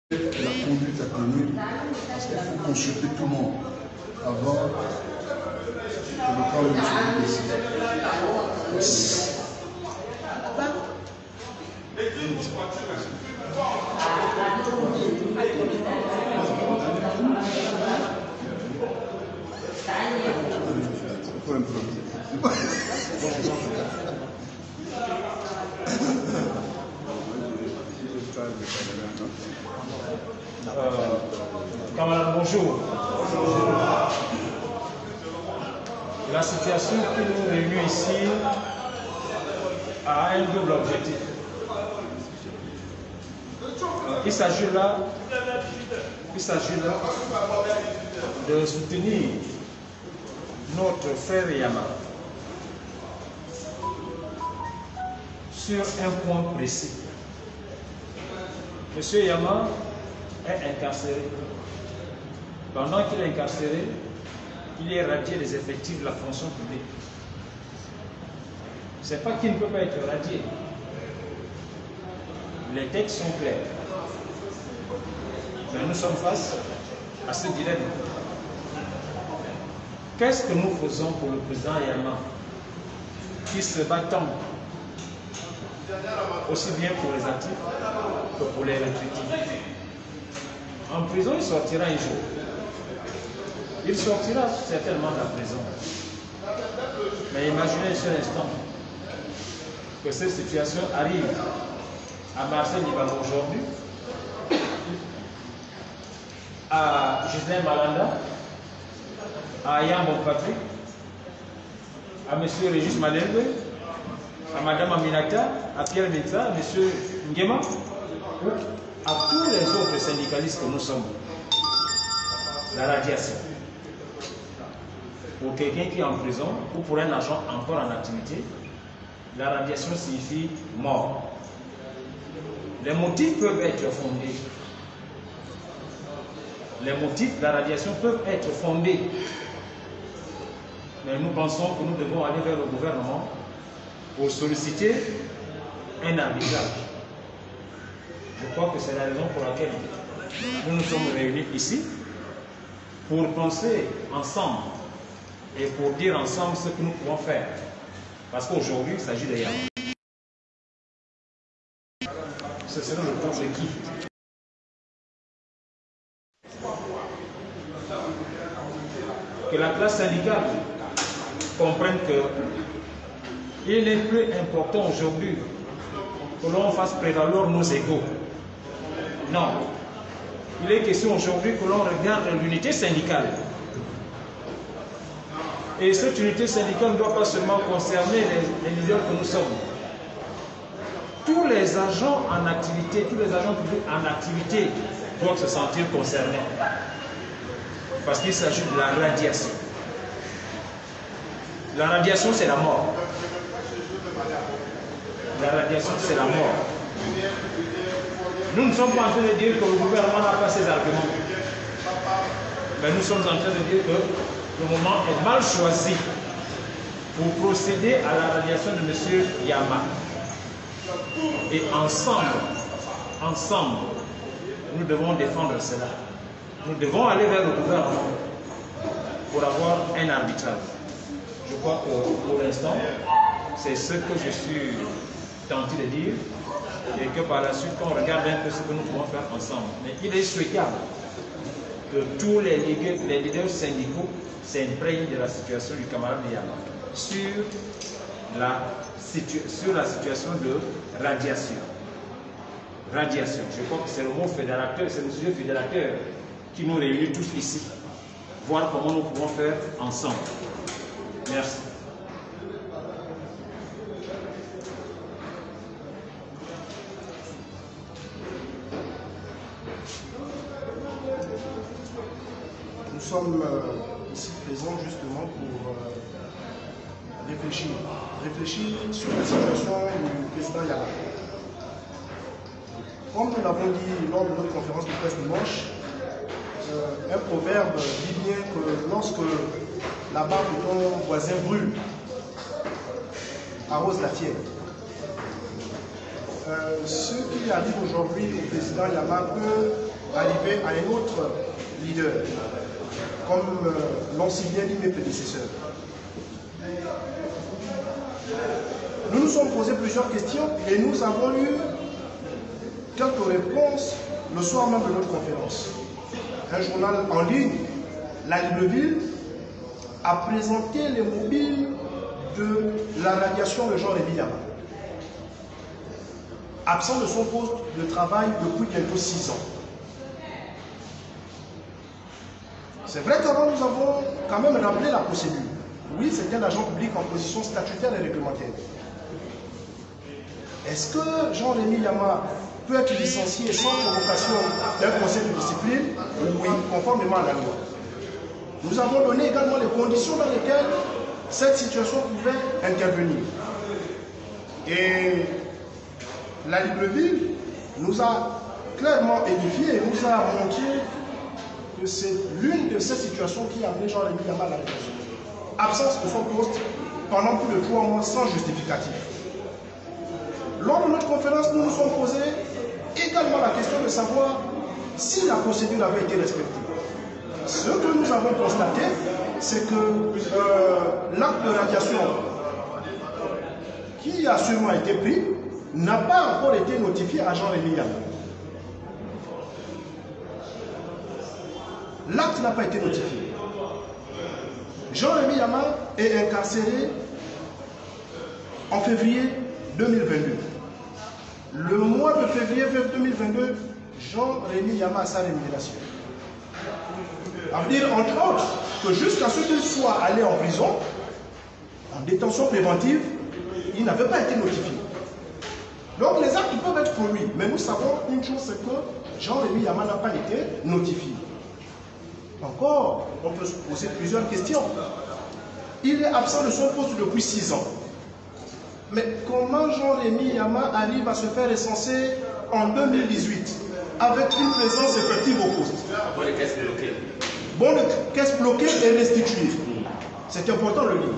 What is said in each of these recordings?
La conduite économique, parce qu'il faut consulter tout le monde avant de prendre une décision. Camarades, bonjour. La situation qui nous réunit ici a un double objectif. Il s'agit là de soutenir notre frère Yama sur un point précis. Monsieur Yama est incarcéré. Pendant qu'il est incarcéré, il est radié des effectifs de la fonction publique. Ce n'est pas qu'il ne peut pas être radié. Les textes sont clairs. Mais nous sommes face à ce dilemme. Qu'est-ce que nous faisons pour le président Yama, qui se bat tant, aussi bien pour les actifs que pour les retraités? En prison, il sortira un jour. Il sortira certainement de la prison. Mais imaginez un seul instant que cette situation arrive à Marcel Libano aujourd'hui, à Gislain Malanda, à Yambo Patrick, à M. Régis Malembe, à Mme Aminata, à Pierre Mita, à M. Nguema, à tous les autres syndicalistes que nous sommes. La radiation. Pour quelqu'un qui est en prison ou pour un agent encore en activité, la radiation signifie mort. Les motifs peuvent être fondés. Les motifs de la radiation peuvent être fondés. Mais nous pensons que nous devons aller vers le gouvernement pour solliciter un arbitrage. Je crois que c'est la raison pour laquelle nous nous sommes réunis ici, pour penser ensemble et pour dire ensemble ce que nous pouvons faire. Parce qu'aujourd'hui, il s'agit de Yama. Ce sera le compte de qui? Que la classe syndicale comprenne qu'il n'est plus important aujourd'hui que l'on fasse prévaloir nos égaux. Non. Il est question aujourd'hui que l'on regarde l'unité syndicale. Et cette unité syndicale ne doit pas seulement concerner les leaders que nous sommes. Tous les agents en activité, tous les agents publics en activité doivent se sentir concernés. Parce qu'il s'agit de la radiation. La radiation, c'est la mort. La radiation, c'est la mort. Nous ne sommes pas en train de dire que le gouvernement n'a pas ses arguments. Mais nous sommes en train de dire que le moment est mal choisi pour procéder à la radiation de M. Yama. Et ensemble, nous devons défendre cela. Nous devons aller vers le gouvernement pour avoir un arbitrage. Je crois que pour l'instant, c'est ce que je suis tenté de dire, et que par la suite, on regarde un peu ce que nous pouvons faire ensemble. Mais il est souhaitable que tous les leaders syndicaux s'imprègnent de la situation du camarade Yama sur la situation de radiation. Radiation, je crois que c'est le mot fédérateur, c'est le sujet fédérateur qui nous réunit tous ici. Voir comment nous pouvons faire ensemble. Merci. Nous sommes ici présents justement pour réfléchir sur la situation du président Yama. Comme nous l'avons dit lors de notre conférence de presse dimanche, un proverbe dit bien que lorsque la barbe de ton voisin brûle, arrose la tienne. Ce qui arrive aujourd'hui au président Yama peut arriver à un autre leader, comme l'ont si bien dit mes prédécesseurs. Nous nous sommes posé plusieurs questions et nous avons eu quelques réponses le soir même de notre conférence. Un journal en ligne, La Libreville, a présenté les mobiles de la radiation de Jean-Rémy Yama. Absent de son poste de travail depuis bientôt 6 ans. C'est vrai qu'avant nous avons quand même rappelé la procédure. Oui, c'est un agent public en position statutaire et réglementaire. Est-ce que Jean-Rémy Yama peut être licencié sans convocation d'un conseil de discipline? Oui, conformément à la loi. Nous avons donné également les conditions dans lesquelles cette situation pouvait intervenir. Et la Libreville nous a clairement édifié et nous a montré que c'est l'une de ces situations qui a amené Jean-Rémy Yama à la répression. Absence de son poste pendant plus de 3 mois sans justificatif. Lors de notre conférence, nous nous sommes posé également la question de savoir si la procédure avait été respectée. Ce que nous avons constaté, c'est que l'acte de radiation qui a sûrement été pris n'a pas encore été notifié à Jean-Rémy Yama. L'acte n'a pas été notifié. Jean-Rémy Yama est incarcéré en février 2022. Le mois de février 2022, Jean-Rémy Yama a sa rémunération. Ça veut dire, entre autres, que jusqu'à ce qu'il soit allé en prison, en détention préventive, il n'avait pas été notifié. Donc les actes peuvent être pour lui, mais nous savons une chose, c'est que Jean-Rémy Yama n'a pas été notifié. Encore, on peut se poser plusieurs questions. Il est absent de son poste depuis 6 ans. Mais comment Jean-Rémy Yama arrive à se faire recenser en 2018 avec une présence effective au poste? Bon de caisse bloquée. Bon de caisse bloquée et restituée. C'est important de le dire.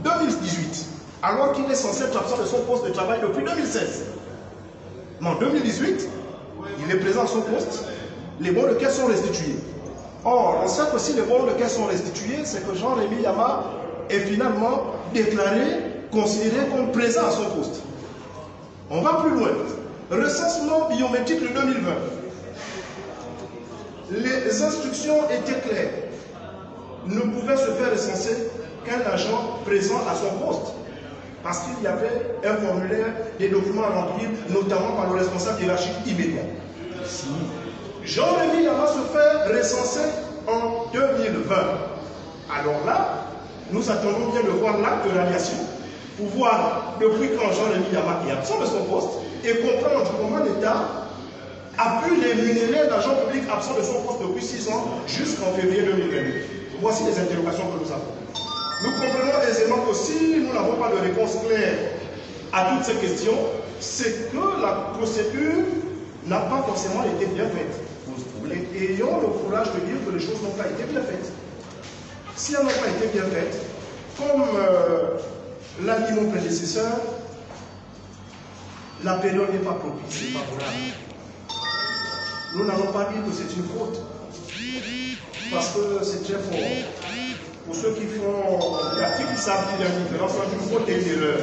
2018, alors qu'il est censé être absent de son poste de travail depuis 2016. Mais en 2018, il est présent à son poste, les bons de caisse sont restitués. Or, on sait que si les bons de caisse sont restitués, c'est que Jean-Rémy Yama est finalement déclaré, considéré comme présent à son poste. On va plus loin. Recensement biométrique de 2020. Les instructions étaient claires. Ne pouvait se faire recenser qu'un agent présent à son poste. Parce qu'il y avait un formulaire, des documents à remplir, notamment par le responsable hiérarchique immédiat. Jean-Rémy Yama se fait recenser en 2020. Alors là, nous attendons bien de voir l'acte de radiation pour voir depuis quand Jean-Rémy Yama est absent de son poste et comprendre comment l'État a pu rémunérer l'agent public absent de son poste depuis 6 ans jusqu'en février 2022. Voici les interrogations que nous avons. Nous comprenons aisément que si nous n'avons pas de réponse claire à toutes ces questions, c'est que la procédure n'a pas forcément été bien faite. Et ayons le courage de dire que les choses n'ont pas été bien faites. Si elles n'ont pas été bien faites, comme l'a dit mon prédécesseur, la période n'est pas propice, n'est pas favorable. Nous n'allons pas dire que c'est une faute, parce que c'est très fort. Pour ceux qui font pratique, ils savent qu'il y a une différence entre une faute et une erreur.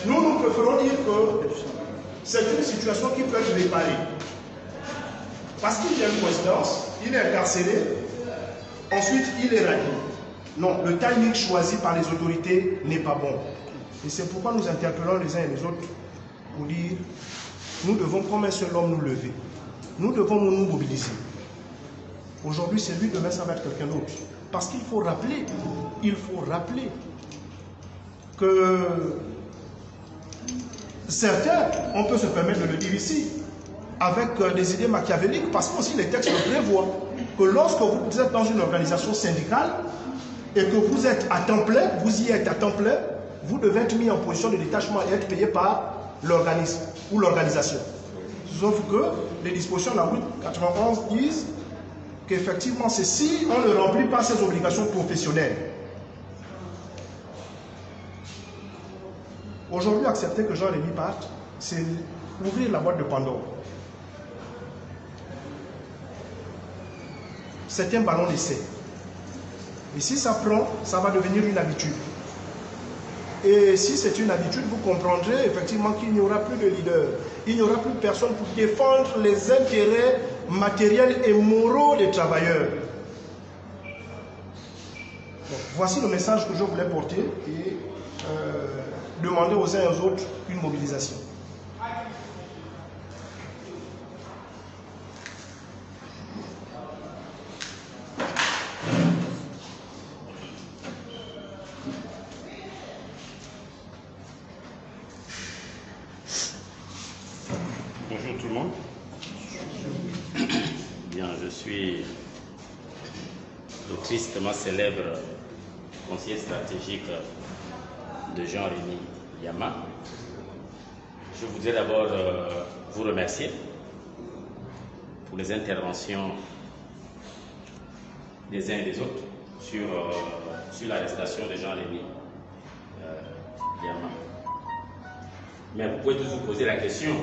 Nous préférons dire que c'est une situation qui peut être réparée. Parce qu'il y a une coïncidence, il est incarcéré, ensuite il est radié. Non, le timing choisi par les autorités n'est pas bon. Et c'est pourquoi nous interpellons les uns et les autres pour dire, nous devons comme un seul homme nous lever. Nous devons nous mobiliser. Aujourd'hui c'est lui, demain ça va être quelqu'un d'autre. Parce qu'il faut rappeler que certains, on peut se permettre de le dire ici, avec des idées machiavéliques, parce que aussi les textes le prévoient, que lorsque vous êtes dans une organisation syndicale et que vous êtes à temps plein, vous y êtes à temps plein, vous devez être mis en position de détachement et être payé par l'organisme ou l'organisation. Sauf que les dispositions de la 891 disent qu'effectivement, c'est si on ne remplit pas ses obligations professionnelles. Aujourd'hui, accepter que Jean-Rémy parte, c'est ouvrir la boîte de Pandore. c'est un ballon d'essai. Et si ça prend, ça va devenir une habitude. Et si c'est une habitude, vous comprendrez effectivement qu'il n'y aura plus de leader. Il n'y aura plus personne pour défendre les intérêts matériels et moraux des travailleurs. Donc, voici le message que je voulais porter et demander aux uns et aux autres une mobilisation. Bonjour tout le monde. Bien, je suis le tristement célèbre conseiller stratégique de Jean-Rémy Yama. Je voudrais d'abord vous remercier pour les interventions des uns et des autres sur l'arrestation de Jean-Rémy Yama. Mais vous pouvez toujours poser la question,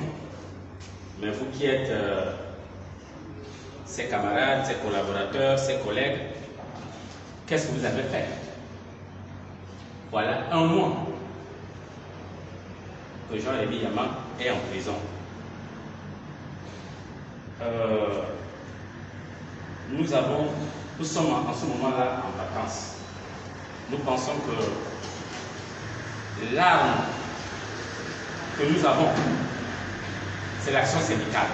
mais vous qui êtes ses camarades, ses collaborateurs, ses collègues, qu'est-ce que vous avez fait? Voilà un mois que Jean-Rémy Yama est en prison. Nous sommes en ce moment-là en vacances. Nous pensons que l'arme que nous avons, c'est l'action syndicale.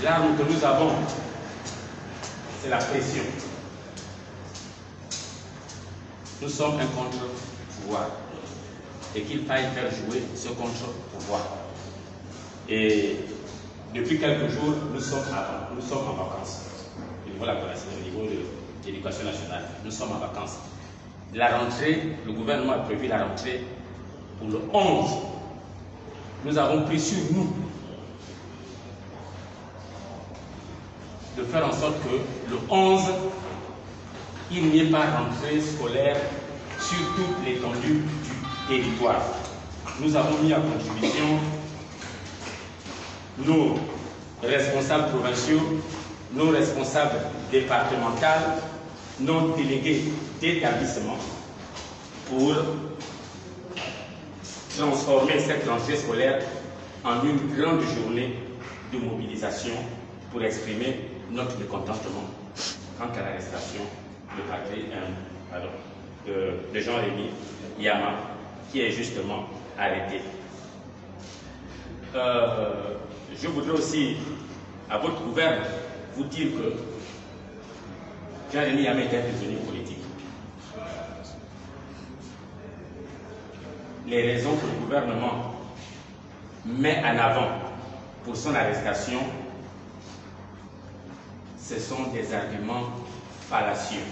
L'arme que nous avons, c'est la pression. Nous sommes un contre-pouvoir et qu'il faille faire jouer ce contre-pouvoir. Et depuis quelques jours, nous sommes en vacances. Au niveau de la connaissance, au niveau de l'éducation nationale, nous sommes en vacances. La rentrée, le gouvernement a prévu la rentrée pour le 11. Nous avons pris sur nous de faire en sorte que le 11, il n'y ait pas rentrée scolaire sur toute l'étendue du territoire. Nous avons mis à contribution nos responsables provinciaux, nos responsables départementaux, nos délégués d'établissement pour transformer cette rentrée scolaire en une grande journée de mobilisation pour exprimer notre mécontentement quant à l'arrestation de Jean-Rémy Yama, qui est justement arrêté. Je voudrais aussi, à votre gouverne, vous dire que Jean-Rémy Yama est un prisonnier politique. Les raisons que le gouvernement met en avant pour son arrestation, ce sont des arguments fallacieux.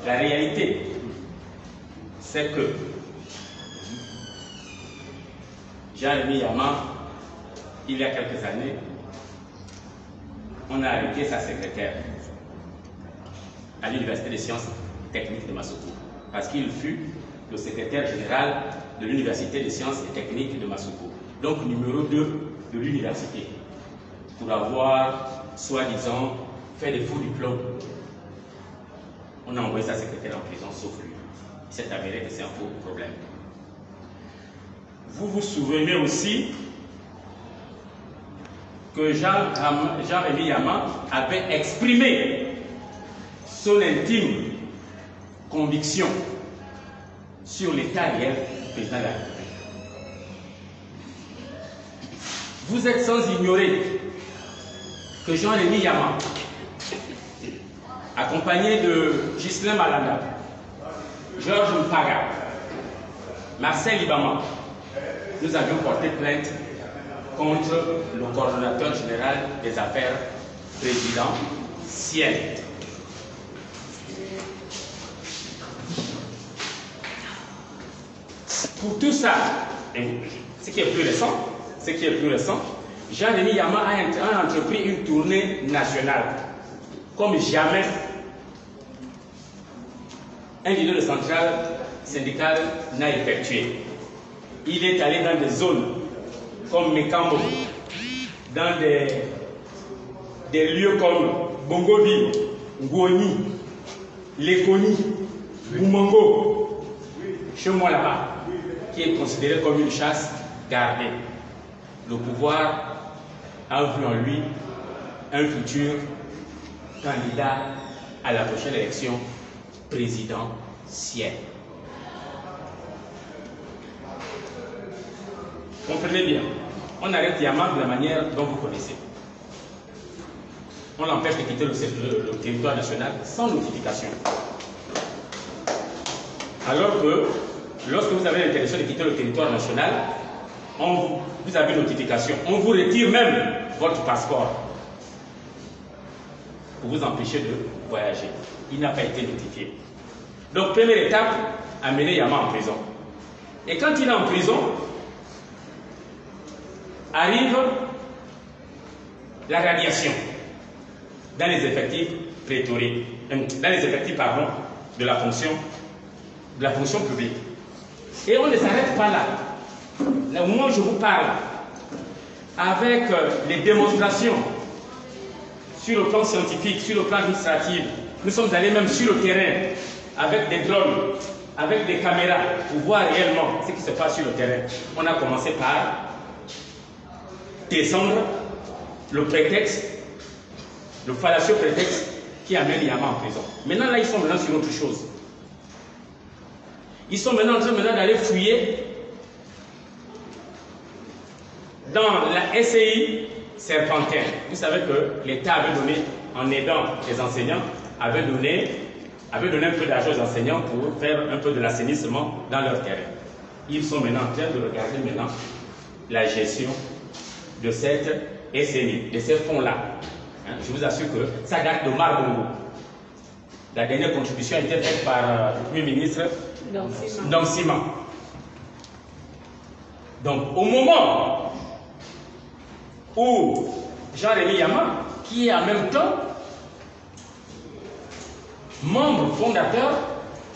La réalité, c'est que Jean-Rémy Yama, il y a quelques années, on a arrêté sa secrétaire à l'Université des sciences techniques de Massoukou, parce qu'il fut le secrétaire général de l'Université des sciences et techniques de Massoukou, donc numéro 2 de l'université, pour avoir, soi-disant, fait des faux diplômes. On a envoyé sa secrétaire en prison, sauf lui. Il s'est avéré que c'est un faux problème. Vous vous souvenez aussi que Jean-Rémy Yama avait exprimé son intime conviction sur l'état réel du président de la République. Vous êtes sans ignorer que Jean-Rémy Yama, accompagné de Ghislain Malanda, Georges Mpaga, Marcel Ibama, nous avions porté plainte contre le coordonnateur général des affaires présidentielles. Pour tout ça, ce qui est plus récent, Jean-Rémy Yama a entrepris une tournée nationale comme jamais un leader de centrale syndicale n'a effectué. Il est allé dans des zones comme Mekambo, dans des des lieux comme Bongoville, Ngoni, Lekoni, Boumango, chez moi là-bas, qui est considéré comme une chasse gardée. Le pouvoir a vu en lui un futur candidat à la prochaine élection présidentielle. Comprenez bien, on arrête Yama de la manière dont vous connaissez. On l'empêche de quitter le territoire national sans notification. Alors que lorsque vous avez l'intention de quitter le territoire national, vous avez une notification. On vous retire même votre passeport pour vous empêcher de voyager. Il n'a pas été notifié. Donc, première étape, amener Yama en prison. Et quand il est en prison, arrive la radiation dans les effectifs prétoriens, dans les effectifs, pardon, de la fonction publique. Et on ne s'arrête pas là. Là, au moment où je vous parle, avec les démonstrations sur le plan scientifique, sur le plan administratif, nous sommes allés même sur le terrain avec des drones, avec des caméras pour voir réellement ce qui se passe sur le terrain. On a commencé par descendre le prétexte, le fallacieux prétexte qui amène Yama en prison. Maintenant, là, ils sont maintenant sur autre chose. Ils sont maintenant en train d'aller fouiller dans la SCI Serpentin. Vous savez que l'État avait donné, en aidant les enseignants, avait donné un peu d'argent aux enseignants pour faire un peu de l'assainissement dans leur terrain. Ils sont maintenant en train de regarder maintenant la gestion de cette SCI, de ces fonds-là. Hein, je vous assure que ça date de Marbongo. La dernière contribution a été faite par le Premier ministre Ndongsima. Donc, au moment où Jean-Rémy Yama, qui est en même temps membre fondateur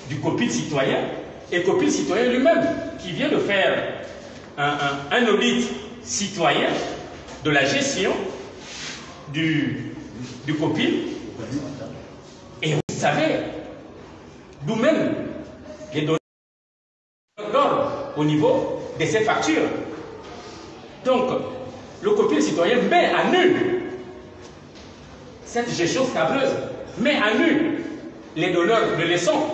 du COPIL citoyen, et COPIL citoyen lui-même, qui vient de faire un audit citoyen de la gestion du COPIL. Et vous savez, nous-mêmes, les données d'ordre au niveau de ces factures. Donc, le COPIL citoyen met à nu cette gestion scabreuse, met à nu les donneurs de leçons.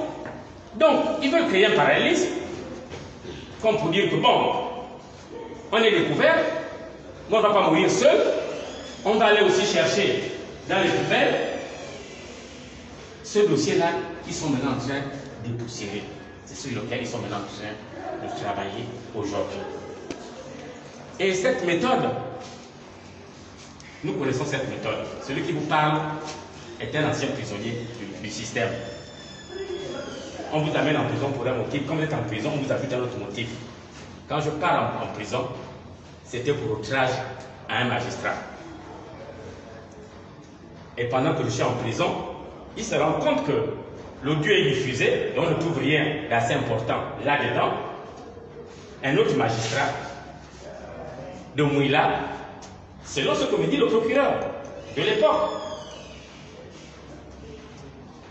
Donc, ils veulent créer un parallélisme, comme pour dire que bon, on est découvert, on ne va pas mourir seul, on va aller aussi chercher dans les poubelles. Ce dossier-là, ils sont maintenant en train de dépoussiérer. C'est sur lequel ils sont maintenant en train de travailler aujourd'hui. Et cette méthode, nous connaissons cette méthode. Celui qui vous parle est un ancien prisonnier du système. On vous amène en prison pour un motif. Quand vous êtes en prison, on vous ajoute un autre motif. Quand je pars en prison, c'était pour outrage à un magistrat. Et pendant que je suis en prison, il se rend compte que l'audio est diffusé et on ne trouve rien d'assez important là-dedans. Un autre magistrat de Mouila, selon ce que me dit le procureur de l'époque,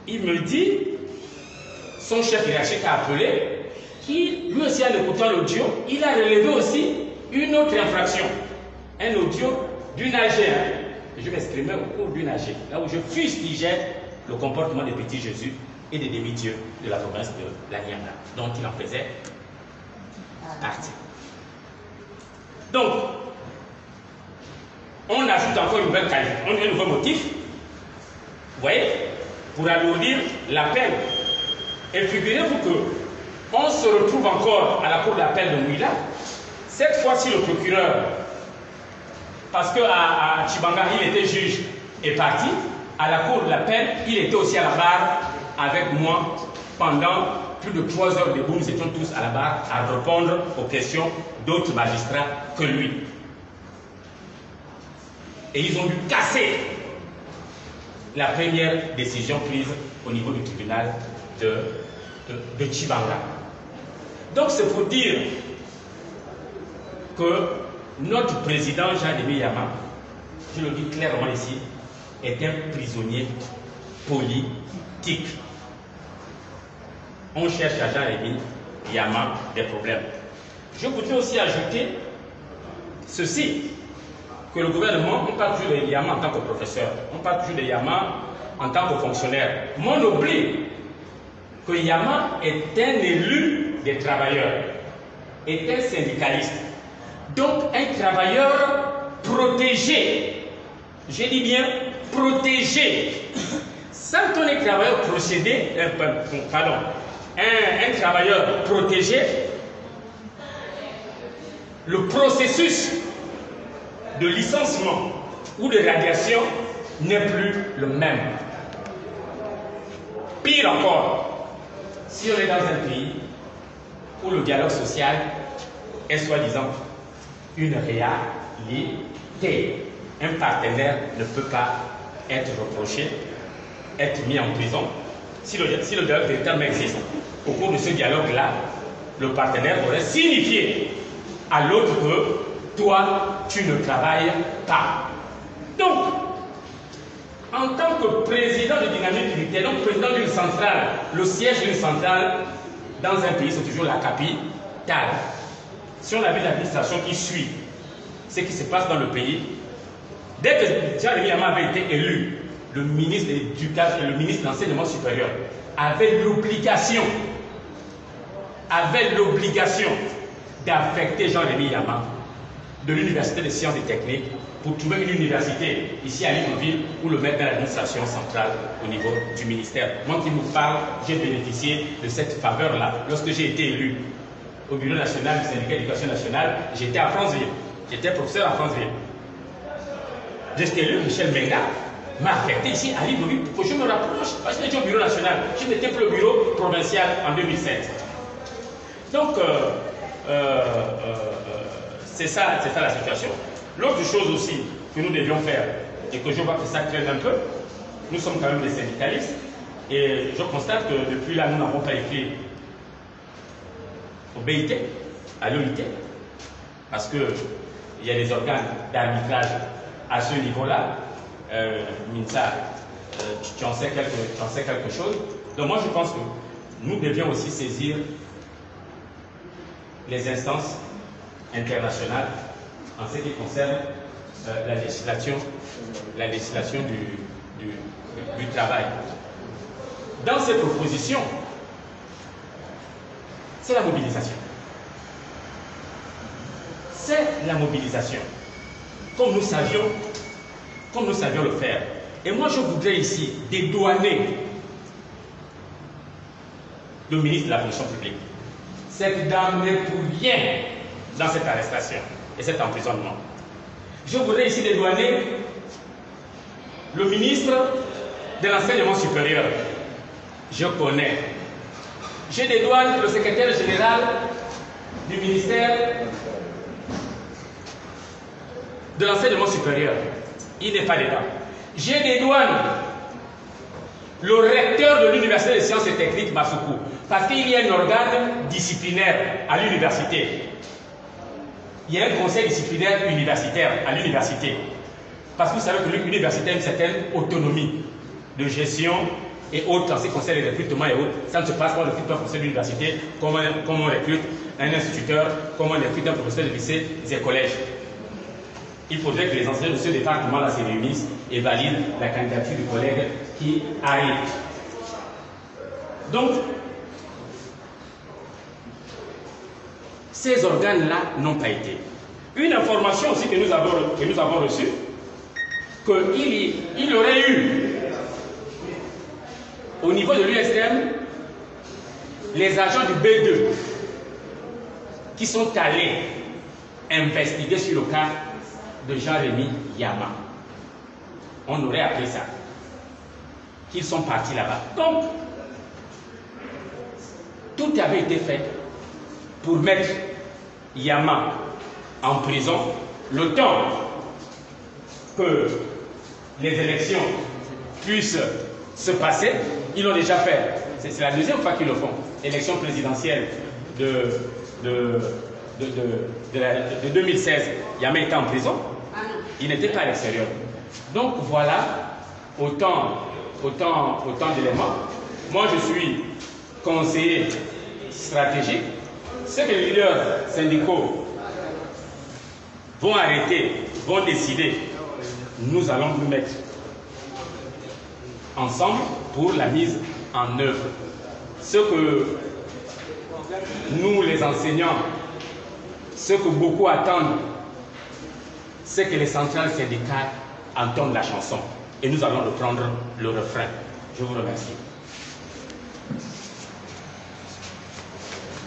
il me dit, son chef hiérarchique a appelé, qui lui aussi en écoutant l'audio, il a relevé aussi une autre infraction, un audio d'une AG. Je vais exprimer au cours d'une AG, là où je fustigeais le comportement des petits Jésus et des demi-dieux de la province de la Nianda, dont il en faisait partie. Donc, on ajoute encore une nouvelle qualité, un nouveau motif, vous voyez, pour alourdir la peine. Et figurez-vous qu'on se retrouve encore à la cour d'appel de Mouila. Cette fois-ci, le procureur, parce qu'à Tchibanga, il était juge et parti, à la cour de l'appel, il était aussi à la barre avec moi pendant plus de 3 heures debout. Nous étions tous à la barre à répondre aux questions d'autres magistrats que lui. Et ils ont dû casser la première décision prise au niveau du tribunal de Tchibanga. Donc c'est pour dire que notre président Jean-Rémy Yama, je le dis clairement ici, est un prisonnier politique. On cherche à Jean-Rémy Yama des problèmes. Je voudrais aussi ajouter ceci, que le gouvernement, on parle toujours de Yama en tant que professeur, on parle toujours de Yama en tant que fonctionnaire. Mais on oublie que Yama est un élu des travailleurs, est un syndicaliste, donc un travailleur protégé. Je dis bien protégé. Sans qu'on est travailleur procédé, un travailleur protégé, le processus de licenciement ou de radiation n'est plus le même. Pire encore, si on est dans un pays où le dialogue social est soi-disant une réalité, un partenaire ne peut pas être reproché, être mis en prison. Si le dialogue véritablement existe, au cours de ce dialogue-là, le partenaire aurait signifié à l'autre que toi, tu ne travailles pas. Donc, en tant que président de Dynamique Unitaire, donc président d'une centrale, le siège d'une centrale dans un pays, c'est toujours la capitale. Si on a vu l'administration qui suit ce qui se passe dans le pays, dès que Jean-Rémy Yama avait été élu, le ministre de l'Éducation et le ministre de l'Enseignement supérieur avait l'obligation d'affecter Jean-Rémy Yama de l'Université des sciences et techniques pour trouver une université ici à Libreville ou le mettre dans l'administration centrale au niveau du ministère. Moi qui vous parle, j'ai bénéficié de cette faveur-là. Lorsque j'ai été élu au bureau national du syndicat d'éducation nationale, j'étais à Franceville. J'étais professeur à Franceville. J'étais élu, Michel Menga m'a affecté ici à Libreville pour que je me rapproche. Parce que j'étais au bureau national. Je n'étais plus au bureau provincial en 2007. Donc, c'est ça la situation. L'autre chose aussi que nous devions faire, et que je vois que ça traîne un peu, nous sommes quand même des syndicalistes, et je constate que depuis là, nous n'avons pas écrit au BIT, à l'OIT, parce qu'il y a des organes d'arbitrage à ce niveau-là. Minsa, tu en sais quelque chose. Donc moi, je pense que nous devions aussi saisir les instances internationales en ce qui concerne la législation du travail. Dans ces propositions, c'est la mobilisation. C'est la mobilisation. Comme nous savions le faire. Et moi, je voudrais ici dédouaner le ministre de la fonction publique. Cette dame n'est pour rien dans cette arrestation et cet emprisonnement. Je voudrais ici dédouaner le ministre de l'enseignement supérieur. Je connais. Je dédouane le secrétaire général du ministère de l'enseignement supérieur. Il n'est pas dedans. Je dédouane le recteur de l'Université des sciences et techniques Massoukou, parce qu'il y a un organe disciplinaire à l'université. Il y a un conseil disciplinaire universitaire à l'université. Parce que vous savez que l'université a une certaine autonomie de gestion et autres, en ce qui concerne les recrutements et autres. Ça ne se passe pas au recrutement au conseil de l'université, comme on recrute un instituteur, comme on recrute un professeur de lycée et collèges. Il faudrait que les enseignants de ce département-là se réunissent et valident la candidature du collègue qui arrive. Donc, ces organes-là n'ont pas été. Une information aussi que nous avons reçue, qu'il aurait eu au niveau de l'USM les agents du B2 qui sont allés investiguer sur le cas de Jean-Rémy Yama. On aurait appris ça. Qu'ils sont partis là-bas. Donc, tout avait été fait pour mettre Yama en prison le temps que les élections puissent se passer. Ils l'ont déjà fait. C'est la deuxième fois qu'ils le font. Élection présidentielle de 2016, Yama était en prison. Il n'était pas à l'extérieur. Donc voilà autant d'éléments. Moi, je suis conseiller stratégique. Ce que les leaders syndicaux vont arrêter, vont décider, nous allons nous mettre ensemble pour la mise en œuvre. Ce que nous, les enseignants, ce que beaucoup attendent, c'est que les centrales syndicales entendent la chanson. Et nous allons reprendre le refrain. Je vous remercie.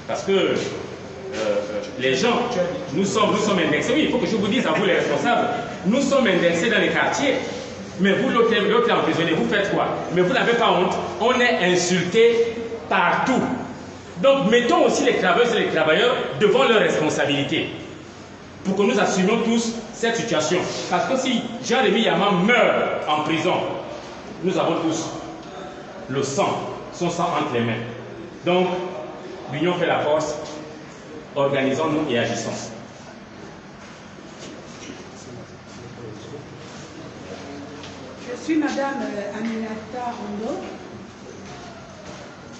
Parce que les gens, nous sommes indexés. Oui, il faut que je vous dise à vous les responsables, nous sommes indexés dans les quartiers. Mais vous, l'autre est emprisonné, vous faites quoi? Mais vous n'avez pas honte. On est insulté partout. Donc mettons aussi les travailleuses et les travailleurs devant leurs responsabilités. Pour que nous assumions tous cette situation. Parce que si Jean-Rémy Yaman meurt en prison, nous avons tous le sang, son sang entre les mains. Donc, l'union fait la force, organisons-nous et agissons. Je suis Madame Aminata Ondo,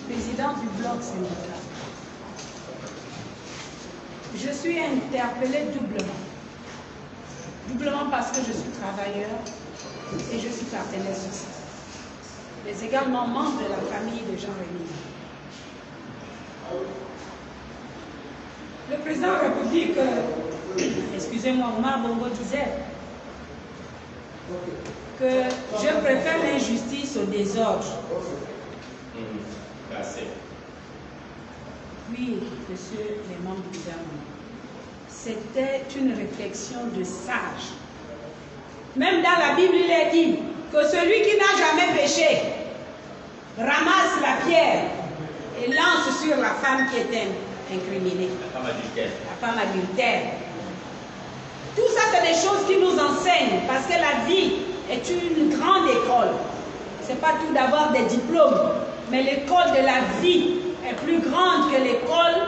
présidente du bloc syndical. Je suis interpellée doublement. Doublement parce que je suis travailleur et je suis partenaire social, mais également membre de la famille de Jean-Rémy. Le président de la République, excusez-moi, Omar Bongo disait que je préfère l'injustice au désordre. Merci. Oui, monsieur les membres du gouvernement, c'était une réflexion de sage. Même dans la Bible, il est dit que celui qui n'a jamais péché ramasse la pierre et lance sur la femme qui est incriminée. La femme adultère. La femme adultère. Tout ça, c'est des choses qui nous enseignent parce que la vie est une grande école. Ce n'est pas tout d'avoir des diplômes, mais l'école de la vie est plus grande que l'école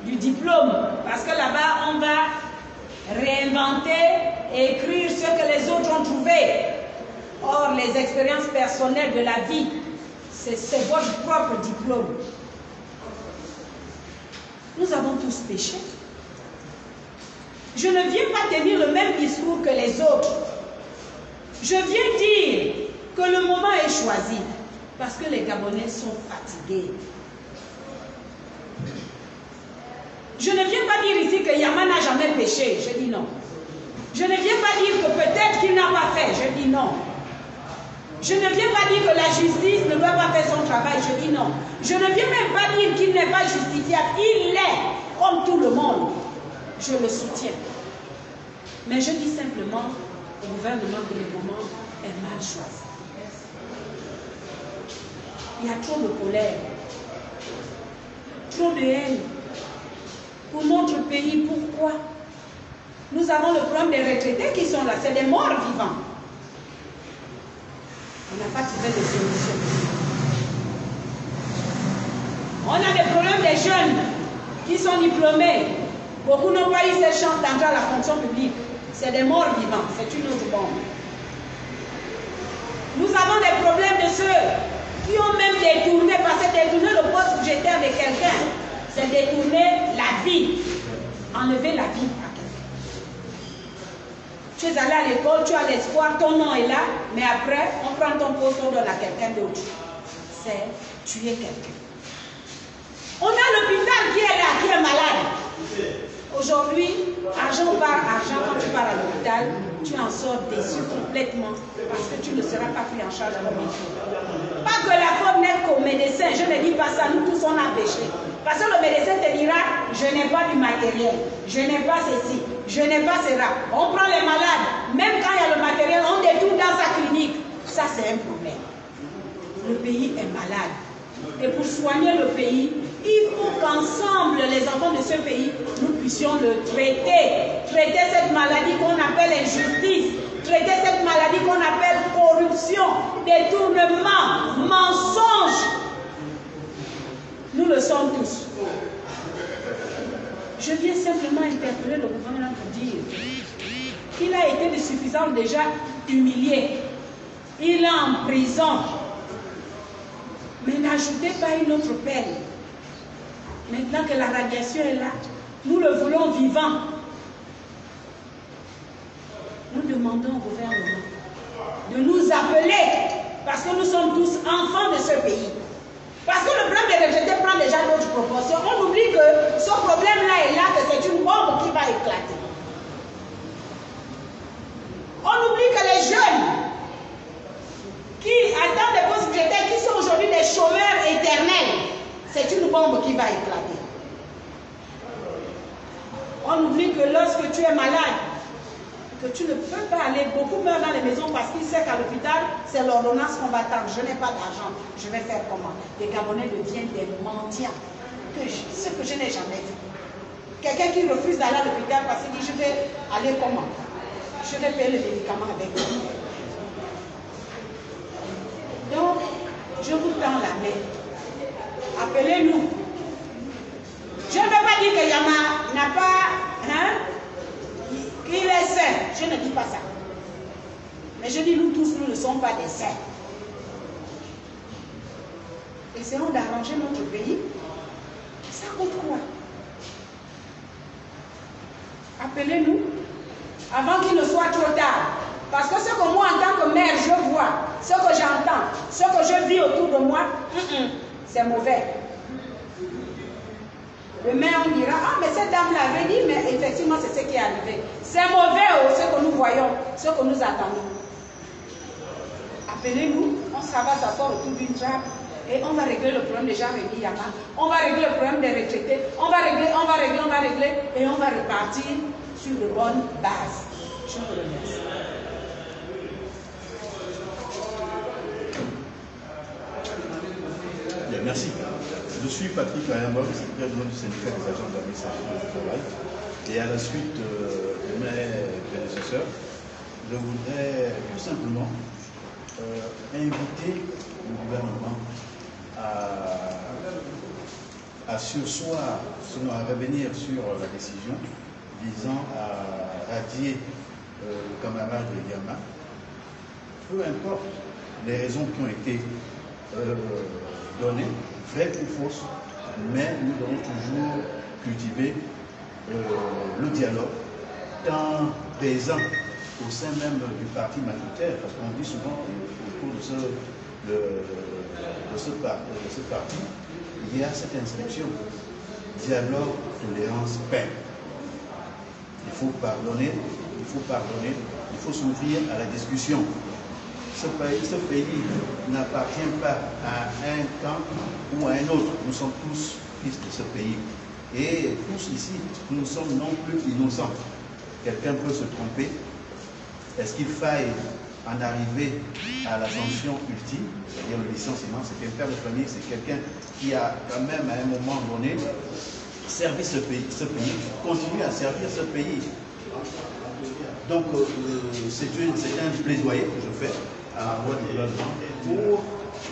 du diplôme. Parce que là-bas, on va réinventer et écrire ce que les autres ont trouvé. Or, les expériences personnelles de la vie, c'est votre propre diplôme. Nous avons tous péché. Je ne viens pas tenir le même discours que les autres. Je viens dire que le moment est choisi parce que les Gabonais sont fatigués. Je ne viens pas dire ici que Yaman n'a jamais péché. Je dis non. Je ne viens pas dire que peut-être qu'il n'a pas fait. Je dis non. Je ne viens pas dire que la justice ne doit pas faire son travail. Je dis non. Je ne viens même pas dire qu'il n'est pas justifiable. Il l'est, comme tout le monde. Je le soutiens. Mais je dis simplement au gouvernement que le moment est mal choisi. Il y a trop de colère, trop de haine pour notre pays. Pourquoi? Nous avons le problème des retraités qui sont là. C'est des morts vivants. On n'a pas trouvé de solution. On a des problèmes des jeunes qui sont diplômés. Beaucoup n'ont pas eu cette chance d'entrer à la fonction publique. C'est des morts vivants. C'est une autre bombe. Nous avons des problèmes de ceux qui ont même détourné, parce que détourner le poste budgétaire de quelqu'un, c'est détourner la vie. Enlever la vie à quelqu'un. Tu es allé à l'école, tu as l'espoir, ton nom est là, mais après, on prend ton poste, on donne à quelqu'un d'autre. C'est tuer quelqu'un. On a l'hôpital qui est là, qui est malade. Aujourd'hui, argent par argent, quand tu pars à l'hôpital, tu en sors déçu complètement parce que tu ne seras pas pris en charge à l'hôpital. Pas que la faute n'est qu'au médecin, je ne dis pas ça, nous tous on a péché. Parce que le médecin te dira, je n'ai pas du matériel, je n'ai pas ceci, je n'ai pas cela. On prend les malades, même quand il y a le matériel, on détourne dans sa clinique. Ça c'est un problème. Le pays est malade. Et pour soigner le pays, il faut qu'ensemble, les enfants de ce pays, nous puissions le traiter. Traiter cette maladie qu'on appelle injustice. Traiter cette maladie qu'on appelle corruption, détournement, mensonge. Nous le sommes tous. Je viens simplement interpeller le gouvernement pour dire qu'il a été de suffisant déjà humilié. il est en prison. Mais n'ajoutez pas une autre peine. Maintenant que la radiation est là, nous le voulons vivant. Nous demandons au gouvernement de nous appeler, parce que nous sommes tous enfants de ce pays. Parce que le problème des retraités prend déjà d'autres proportions. On oublie que ce problème-là est là, que c'est une bombe qui va éclater. On oublie que les jeunes qui attendent des postes budgétaires, qui sont aujourd'hui des chômeurs éternels, c'est une bombe qui va éclater. On oublie que lorsque tu es malade, que tu ne peux pas aller, beaucoup meurent dans les maisons parce qu'ils savent qu'à l'hôpital, c'est l'ordonnance qu'on va attendre. Je n'ai pas d'argent, je vais faire comment? Les Gabonais deviennent des mendiants, ce que je n'ai jamais vu. Quelqu'un qui refuse d'aller à l'hôpital parce qu'il dit, je vais aller comment? Je vais payer les médicaments avec vous. Donc, je vous tends la main. Appelez-nous. Je ne veux pas dire que Yama n'a pas... qu'il est saint. Je ne dis pas ça. Mais je dis, nous tous, nous ne sommes pas des saints. Essayons d'arranger notre pays. Ça coûte quoi? Appelez-nous avant qu'il ne soit trop tard. Parce que ce que moi, en tant que mère, je vois, ce que j'entends, ce que je vis autour de moi, c'est mauvais. Demain, on dira, ah, mais cette dame l'avait dit, mais effectivement, c'est ce qui est arrivé. C'est mauvais, ce que nous voyons, ce que nous attendons. Appelez-nous, on va s'asseoir autour d'une table et on va régler le problème des gens réunis Yama. On va régler le problème des retraités. On va régler et on va repartir sur de bonnes bases. Je vous remercie. Bien, merci. Je suis Patrick Ayambog, secrétaire général du syndicat des agents de l'administration du travail. Et à la suite de mes prédécesseurs, je voudrais tout simplement inviter le gouvernement à surseoir, sinon à revenir sur la décision visant à radier le camarade Yama. Peu importe les raisons qui ont été données, vraies ou fausses, mais nous devons toujours cultiver le dialogue, tant présent au sein même du parti majoritaire, parce qu'on dit souvent autour de ce parti, il y a cette inscription, dialogue, tolérance, paix. Il faut pardonner, il faut s'ouvrir à la discussion. Ce pays n'appartient pas à un camp ou à un autre. Nous sommes tous fils de ce pays. Et tous ici, nous sommes non plus innocents. Quelqu'un peut se tromper. Est-ce qu'il faille en arriver à la sanction ultime, c'est-à-dire le licenciement? C'est un père de famille, c'est quelqu'un qui a quand même à un moment donné servi ce pays, continue à servir ce pays. Donc c'est un plaidoyer que je fais à votre gouvernement pour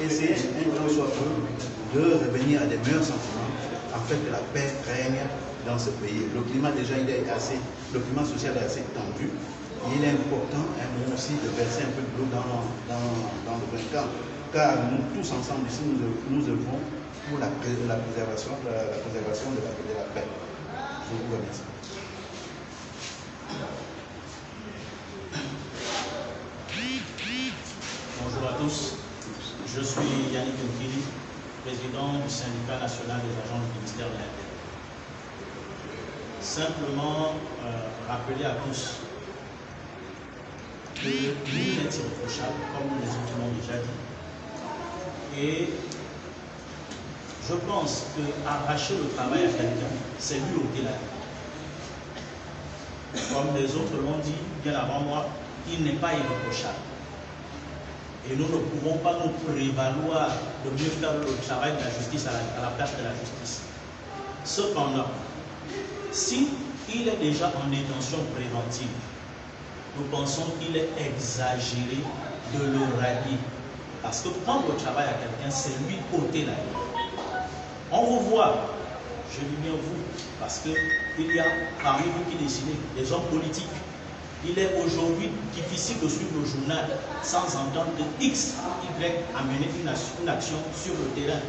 essayer un temps soit peu de revenir à des meilleurs sentiments, en fait que la paix règne dans ce pays. Le climat déjà le climat social est assez tendu. Il est important à un moment aussi de verser un peu de l'eau dans le volcan, car nous tous ensemble ici nous œuvrons pour la préservation de la paix. Je vous remercie. Bonjour à tous, je suis Yannick Nkili, président du syndicat national des agents du ministère de l'Intérieur. Simplement rappeler à tous que nul n'est irréprochable, comme les autres l'ont déjà dit. Et je pense qu'arracher le travail à quelqu'un, c'est lui ôter la vie. Comme les autres l'ont dit bien avant moi, il n'est pas irréprochable. Et nous ne pouvons pas nous prévaloir de mieux faire le travail de la justice à la place de la justice. Cependant, si il est déjà en détention préventive, nous pensons qu'il est exagéré de le radier. Parce que prendre le travail à quelqu'un, c'est lui ôter la vie. On vous voit, je dis bien vous, parce qu'il y a parmi vous qui décidez, des hommes politiques Il est aujourd'hui difficile de suivre le journal sans entendre que X, Y a mené une action sur le terrain.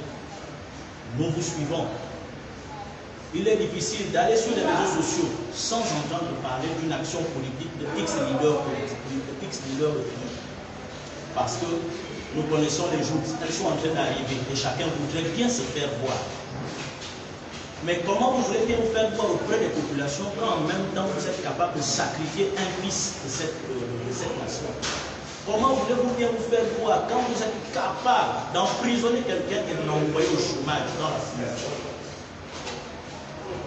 Nous vous suivons. Il est difficile d'aller sur les réseaux sociaux sans entendre parler d'une action politique de X leader politique. Parce que nous connaissons les jours, elles sont en train d'arriver et chacun voudrait bien se faire voir. Mais comment vous voulez bien vous faire voir auprès des populations quand en même temps vous êtes capable de sacrifier un fils de cette nation? Comment voulez-vous bien vous faire voir quand vous êtes capable d'emprisonner quelqu'un et de l'envoyer au chômage dans la situation?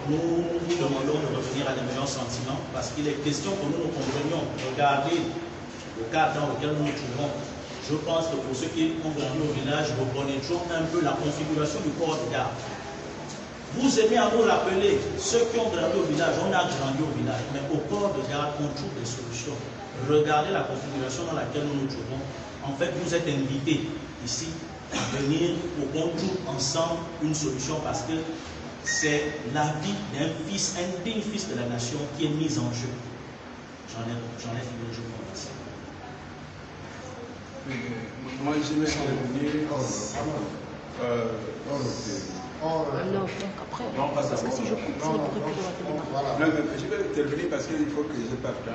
Nous vous demandons de revenir à des meilleurs sentiments parce qu'il est question que nous nous comprenions. Regardez le cadre dans lequel nous nous trouvons. Je pense que pour ceux qui ont grandi au village, reconnaîtront un peu la configuration du corps de garde. Vous aimez à nous rappeler, ceux qui ont grandi au village, on a grandi au village, mais au corps de garde, on trouve des solutions. Regardez la configuration dans laquelle nous nous trouvons. En fait, vous êtes invités ici à venir pour qu'on trouve ensemble une solution parce que c'est la vie d'un fils, un digne fils de la nation qui est mise en jeu. J'en ai fini, je vous remercie. Moi, je vais revenir Non, donc après, parce que si je coupe, je ne pourrai plus le voilà. Non, mais je vais intervenir parce qu'il faut que je parte.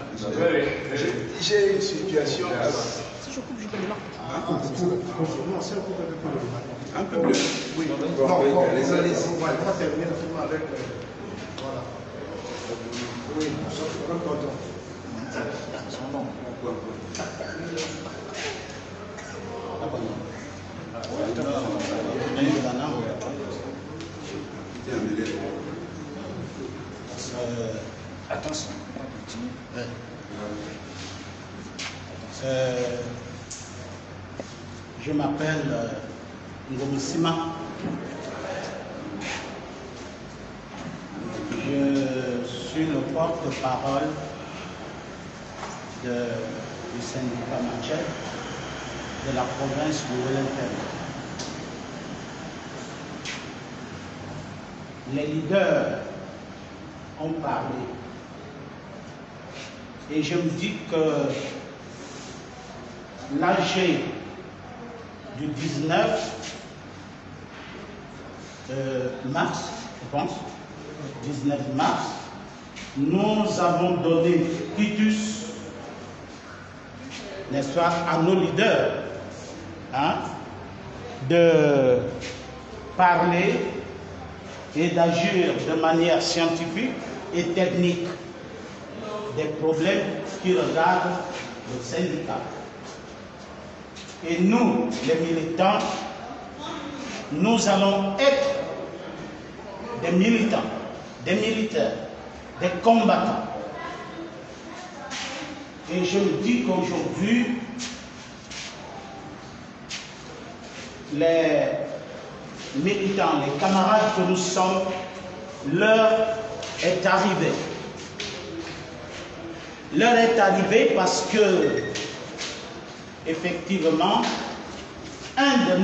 J'ai une situation. Si je coupe, je vais le marquer. Non, c'est un peu plus. Un peu plus. Oui, bon, non, oui, bon, allez-y. on va terminer avec. Voilà. Oui, nous sommes contents. Attention. Je m'appelle Ngomissima. Je suis le porte-parole du syndicat Manchel de la province de Wellington. Les leaders ont parlé et je me dis que l'AG du 19 mars, je pense, 19 mars, nous avons donné quitus, n'est-ce pas, à nos leaders de parler et d'agir de manière scientifique et technique des problèmes qui regardent le syndicat. Et nous, les militants, nous allons être des militants, des militaires, des combattants. Et je me dis qu'aujourd'hui, les militants, les camarades que nous sommes, l'heure est arrivée. L'heure est arrivée parce que, effectivement, un des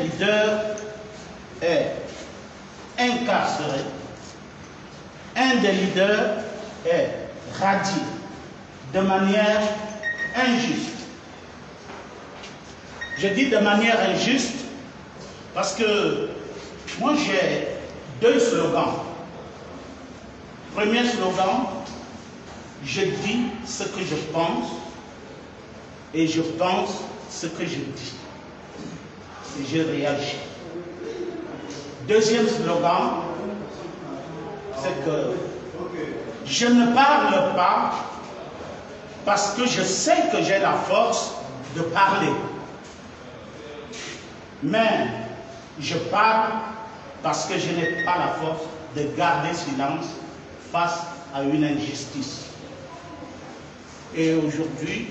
leaders est incarcéré, un des leaders est radié de manière injuste. Je dis de manière injuste parce que moi j'ai deux slogans. Premier slogan, je dis ce que je pense et je pense ce que je dis. Et je réagis. Deuxième slogan, c'est que je ne parle pas parce que je sais que j'ai la force de parler. Mais je parle parce que je n'ai pas la force de garder silence face à une injustice. Et aujourd'hui,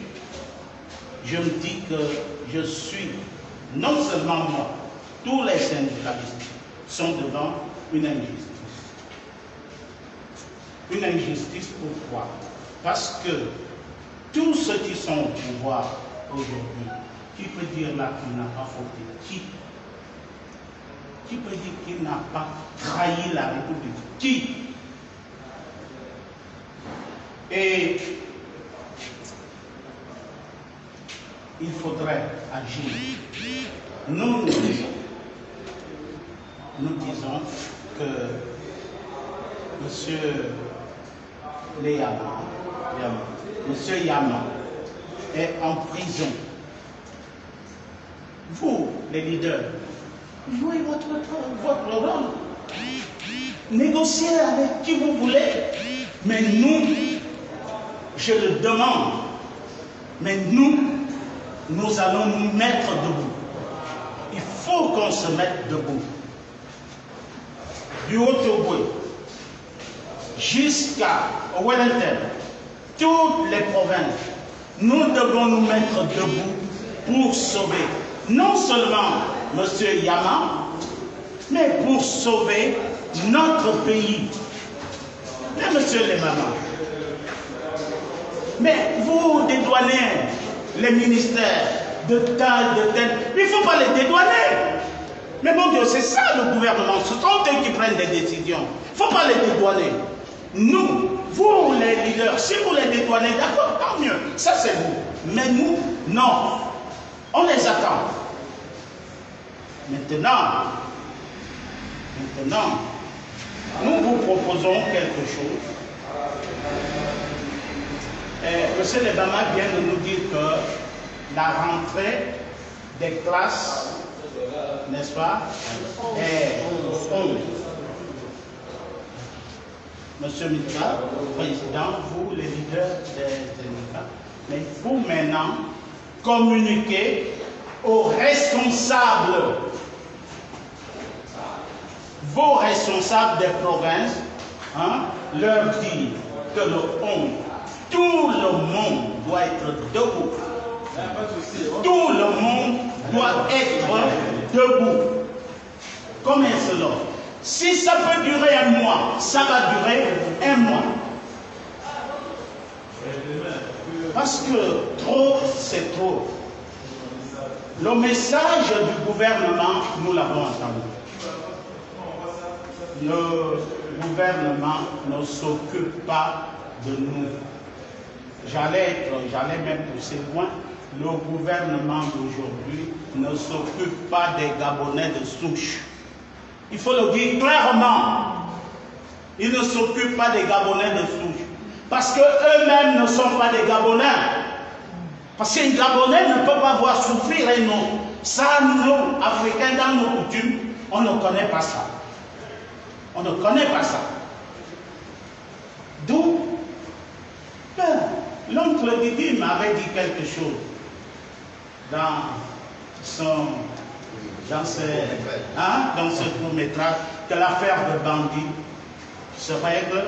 je me dis que je suis, non seulement moi, tous les syndicalistes sont devant une injustice. Une injustice pourquoi? Parce que tous ceux qui sont au pouvoir aujourd'hui, qui peut dire là qu'il n'a pas fauté? Qui peut dire qu'il n'a pas trahi la République? Qui? Et il faudrait agir. Nous disons que M. M. Yama est en prison. Vous, les leaders, jouez votre rôle. Négociez avec qui vous voulez. Mais nous, je le demande, mais nous allons nous mettre debout. Il faut qu'on se mette debout. Du Haut-Togo jusqu'à Wellington, toutes les provinces, nous devons nous mettre debout pour sauver non seulement M. Yama, mais pour sauver notre pays. Mais monsieur les mamans, mais vous dédouanez les ministères de tel, il ne faut pas les dédouaner. Mais mon Dieu, c'est ça le gouvernement, ce sont eux qui prennent des décisions. Il ne faut pas les dédouaner. Nous, vous les leaders, si vous les dédouanez, d'accord, tant mieux, ça c'est vous. Mais nous, non, on les attend. Maintenant, nous vous proposons quelque chose. Monsieur Lebama vient de nous dire que la rentrée des classes, n'est-ce pas, est 11. Monsieur Mika, président, vous les leaders des syndicats, mais il faut maintenant communiquer aux responsables, vos responsables des provinces, leur dire que le 11, tout le monde doit être debout. Tout le monde doit être debout. Combien cela? Si ça peut durer un mois, ça va durer un mois. Parce que trop, c'est trop. Le message du gouvernement, nous l'avons entendu. Le gouvernement ne s'occupe pas de nous. J'allais même pousser loin. Le gouvernement d'aujourd'hui ne s'occupe pas des Gabonais de souche. Il faut le dire clairement. Il ne s'occupe pas des Gabonais de souche. Parce qu'eux-mêmes ne sont pas des Gabonais. Parce qu'un Gabonais ne peut pas voir souffrir un autre. Ça, nous, Africains, dans nos coutumes, on ne connaît pas ça. On ne connaît pas ça. D'où, l'oncle Didi m'avait dit quelque chose dans ce court-métrage, que l'affaire de bandit se règle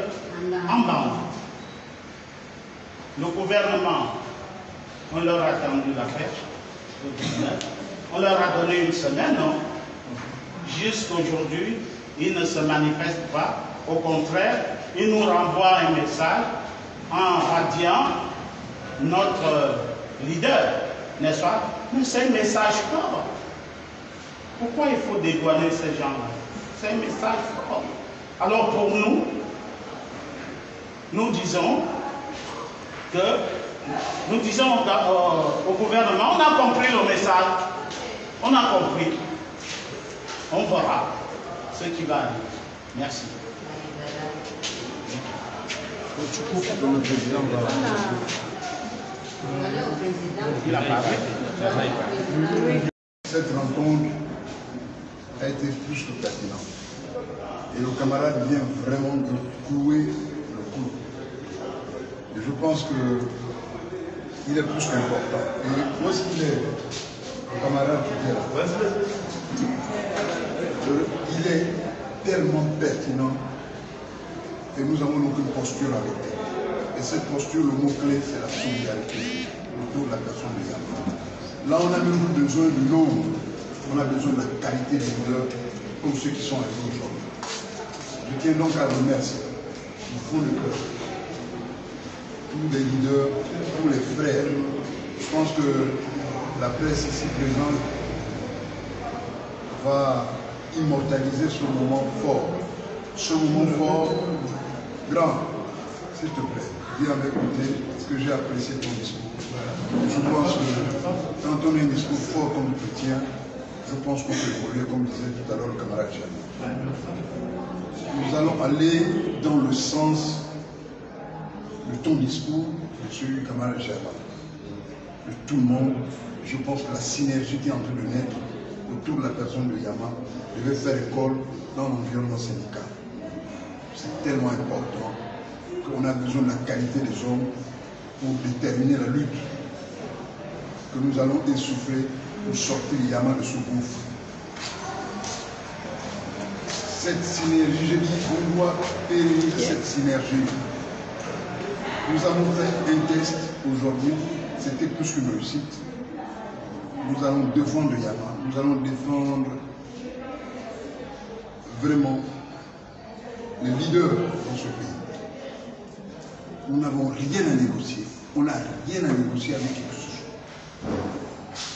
en bandit. Le gouvernement, on leur a tendu l'affaire, on leur a donné une semaine, non? Jusqu'aujourd'hui, ils ne se manifestent pas. Au contraire, ils nous renvoient un message en radiant notre leader, n'est-ce pas? Mais c'est un message fort. Pourquoi il faut dédouaner ces gens-là? C'est un message fort. Alors pour nous, nous disons au gouvernement, on a compris le message, on a compris, on verra ce qui va arriver. Merci. Cette rencontre a été plus que pertinente. Et le camarade vient vraiment de clouer le clou. Et je pense qu'il est plus qu'important. Et où est-ce qu'il est, le camarade qui est là? Il est tellement pertinent que nous avons donc une posture à adopter. Et cette posture, le mot-clé, c'est la solidarité autour de la personne de Yama. Là, on a même besoin du nombre, on a besoin de la qualité des leaders comme ceux qui sont avec nous aujourd'hui. Je tiens donc à remercier du fond du cœur tous les leaders, tous les frères. Je pense que la presse ici présente va immortaliser ce moment fort. Ce moment fort, grand, s'il te plaît, viens avec côté, parce que j'ai apprécié ton discours. Je pense que quand on a un discours fort comme le tien, je pense qu'on peut évoluer, comme disait tout à l'heure le camarade Jamy. Nous allons aller dans le sens de ton discours, monsieur le camarade Jamy. De tout le monde, je pense que la synergie qui est en train de naître autour de la personne de Yama devait faire école dans l'environnement syndical. C'est tellement important qu'on a besoin de la qualité des hommes pour déterminer la lutte que nous allons essouffler pour sortir Yama de ce gouffre. Cette synergie, j'ai dit, on doit pérenniser cette synergie. Nous avons fait un test aujourd'hui, c'était plus qu'une réussite. Nous allons défendre Yama, nous allons défendre vraiment les leaders dans ce pays. Nous n'avons rien à négocier. On n'a rien à négocier avec qui que ce soit.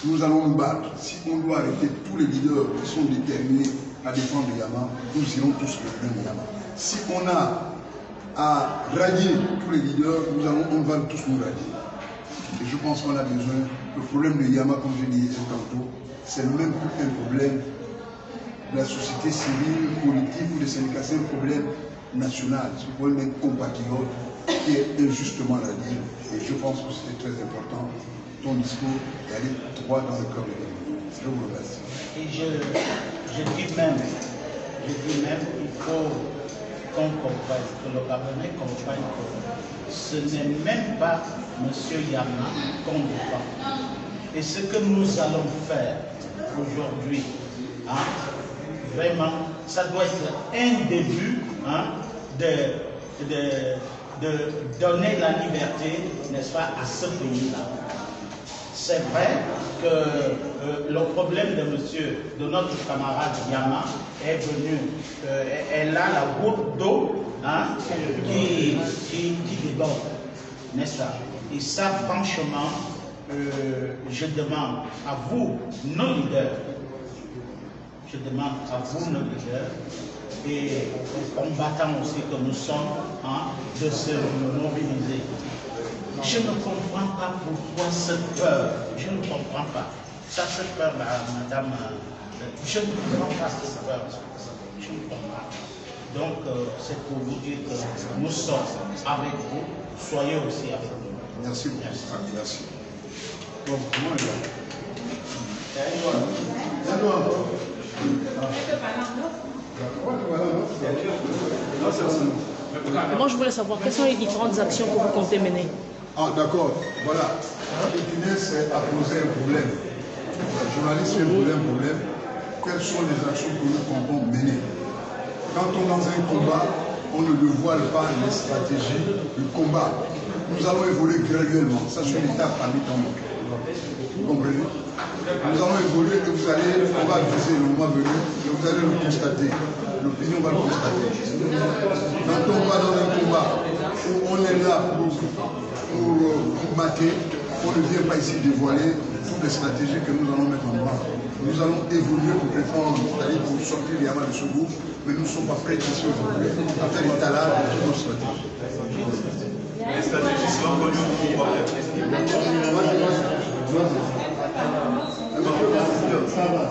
Nous allons nous battre. Si on doit arrêter tous les leaders qui sont déterminés à défendre Yama, nous irons tous défendre Yama. Si on a à rallier tous les leaders, on va tous nous rallier. Et je pense qu'on a besoin. Le problème de Yama, comme je disais tantôt, c'est même plus un problème de la société civile, politique ou des syndicats, c'est un problème national. C'est un problème d'un compatriote qui est injustement rallié. Et je pense que c'était très important, ton discours, et aller droit dans le cœur de l'État. Je vous remercie. Et je dis même, il faut qu'on comprenne, que le Gabonais comprenne que ce n'est même pas M. Yama qu'on défend. Et ce que nous allons faire aujourd'hui, hein, vraiment, ça doit être un début, hein, de donner la liberté, n'est-ce pas, à ce pays-là. C'est vrai que le problème de notre camarade Yama est venu, elle a la goutte d'eau, hein, qui déborde, n'est-ce pas? Et ça, franchement, je demande à vous, nos leaders, je demande à vous, nos leaders, et aux combattants aussi que nous sommes, hein, de se mobiliser. Je ne comprends pas pourquoi cette peur. Je ne comprends pas. Ça, cette peur-là, madame, je ne comprends pas cette peur. Je ne comprends pas. Donc, c'est pour vous dire que nous sommes avec vous. Soyez aussi avec nous. Merci beaucoup. Merci. Donc, comment Moi, je voulais savoir quelles sont les différentes actions que vous comptez mener. Ah, d'accord. Voilà. L'Étinet, c'est à poser un problème. Le journaliste, c'est poser un problème. Quelles sont les actions que nous comptons mener? Quand on est dans un combat, on ne dévoile pas les stratégies du combat. Nous allons évoluer graduellement. Ça, c'est une étape parmi tant d'autres. Vous comprenez? Nous allons évoluer et vous allez, on va viser le moment venu, et vous allez le constater. L'opinion va le constater. Quand on va dans un combat où on est là pour mater, on ne vient pas ici dévoiler toutes les stratégies que nous allons mettre en place. Nous allons évoluer pour défendre, c'est-à-dire pour sortir les Yamas de ce groupe, mais nous ne sommes pas prêts ici aujourd'hui à faire l'étalage de toutes nos stratégies. Les stratégies sont connues pour ça va.